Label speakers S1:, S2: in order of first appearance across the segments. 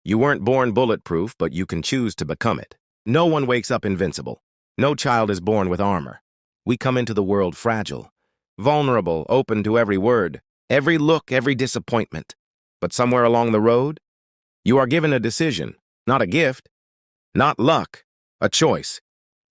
S1: You weren't born bulletproof, but you can choose to become it. No one wakes up invincible. No child is born with armor. We come into the world fragile, vulnerable, open to every word, every look, every disappointment. But somewhere along the road, you are given a decision, not a gift, not luck, a choice.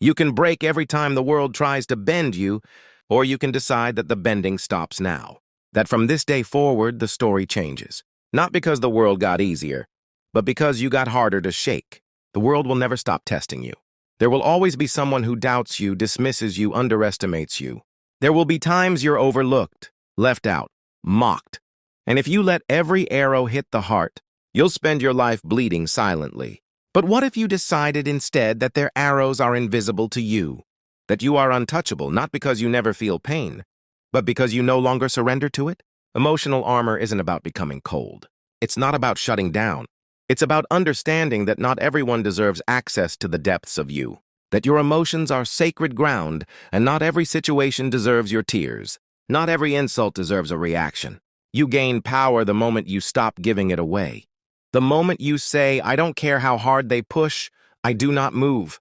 S1: You can break every time the world tries to bend you, or you can decide that the bending stops now. That from this day forward, the story changes. Not because the world got easier, but because you got harder to shake. The world will never stop testing you. There will always be someone who doubts you, dismisses you, underestimates you. There will be times you're overlooked, left out, mocked. And if you let every arrow hit the heart, you'll spend your life bleeding silently. But what if you decided instead that their arrows are invisible to you? That you are untouchable, not because you never feel pain, but because you no longer surrender to it? Emotional armor isn't about becoming cold. It's not about shutting down. It's about understanding that not everyone deserves access to the depths of you, that your emotions are sacred ground, and not every situation deserves your tears. Not every insult deserves a reaction. You gain power the moment you stop giving it away. The moment you say, I don't care how hard they push, I do not move.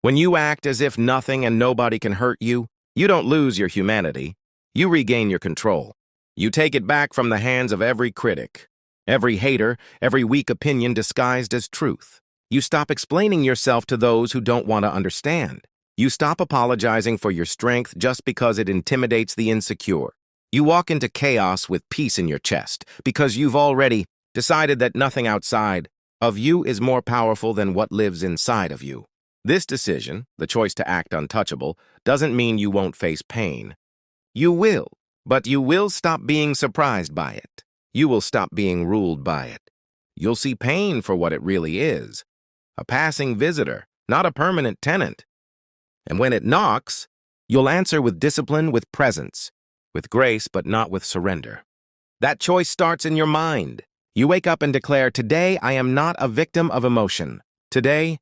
S1: When you act as if nothing and nobody can hurt you, you don't lose your humanity. You regain your control. You take it back from the hands of every critic, every hater, every weak opinion disguised as truth. You stop explaining yourself to those who don't want to understand. You stop apologizing for your strength just because it intimidates the insecure. You walk into chaos with peace in your chest because you've already decided that nothing outside of you is more powerful than what lives inside of you. This decision, the choice to act untouchable, doesn't mean you won't face pain. You will, but you will stop being surprised by it. You will stop being ruled by it. You'll see pain for what it really is, a passing visitor, not a permanent tenant. And when it knocks, you'll answer with discipline, with presence, with grace, but not with surrender. That choice starts in your mind. You wake up and declare, today I am not a victim of emotion. Today,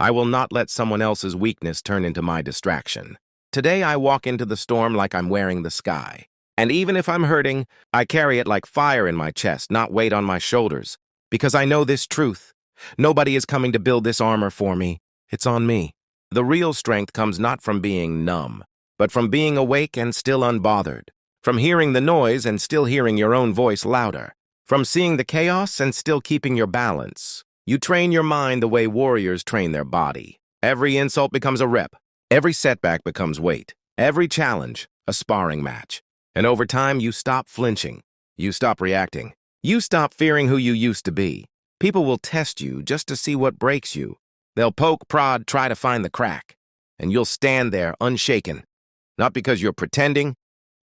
S1: I will not let someone else's weakness turn into my distraction. Today I walk into the storm like I'm wearing the sky. And even if I'm hurting, I carry it like fire in my chest, not weight on my shoulders. Because I know this truth. Nobody is coming to build this armor for me. It's on me. The real strength comes not from being numb, but from being awake and still unbothered. From hearing the noise and still hearing your own voice louder. From seeing the chaos and still keeping your balance. You train your mind the way warriors train their body. Every insult becomes a rep. Every setback becomes weight. Every challenge, a sparring match. And over time, you stop flinching. You stop reacting. You stop fearing who you used to be. People will test you just to see what breaks you. They'll poke, prod, try to find the crack. And you'll stand there unshaken. Not because you're pretending,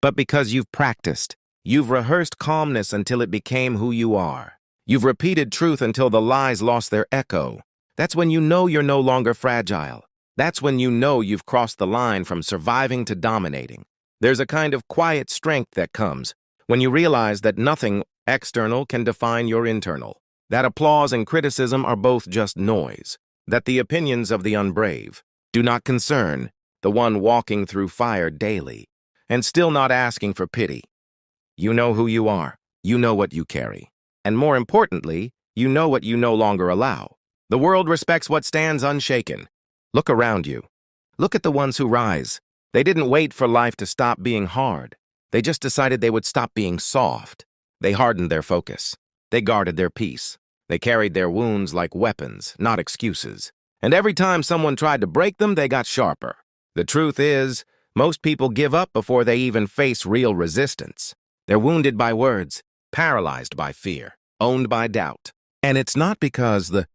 S1: but because you've practiced. You've rehearsed calmness until it became who you are. You've repeated truth until the lies lost their echo. That's when you know you're no longer fragile. That's when you know you've crossed the line from surviving to dominating. There's a kind of quiet strength that comes when you realize that nothing external can define your internal. That applause and criticism are both just noise. That the opinions of the unbrave do not concern the one walking through fire daily and still not asking for pity. You know who you are. You know what you carry. And more importantly, you know what you no longer allow. The world respects what stands unshaken. Look around you. Look at the ones who rise. They didn't wait for life to stop being hard. They just decided they would stop being soft. They hardened their focus. They guarded their peace. They carried their wounds like weapons, not excuses. And every time someone tried to break them, they got sharper. The truth is, most people give up before they even face real resistance. They're wounded by words, paralyzed by fear, owned by doubt. And it's not because the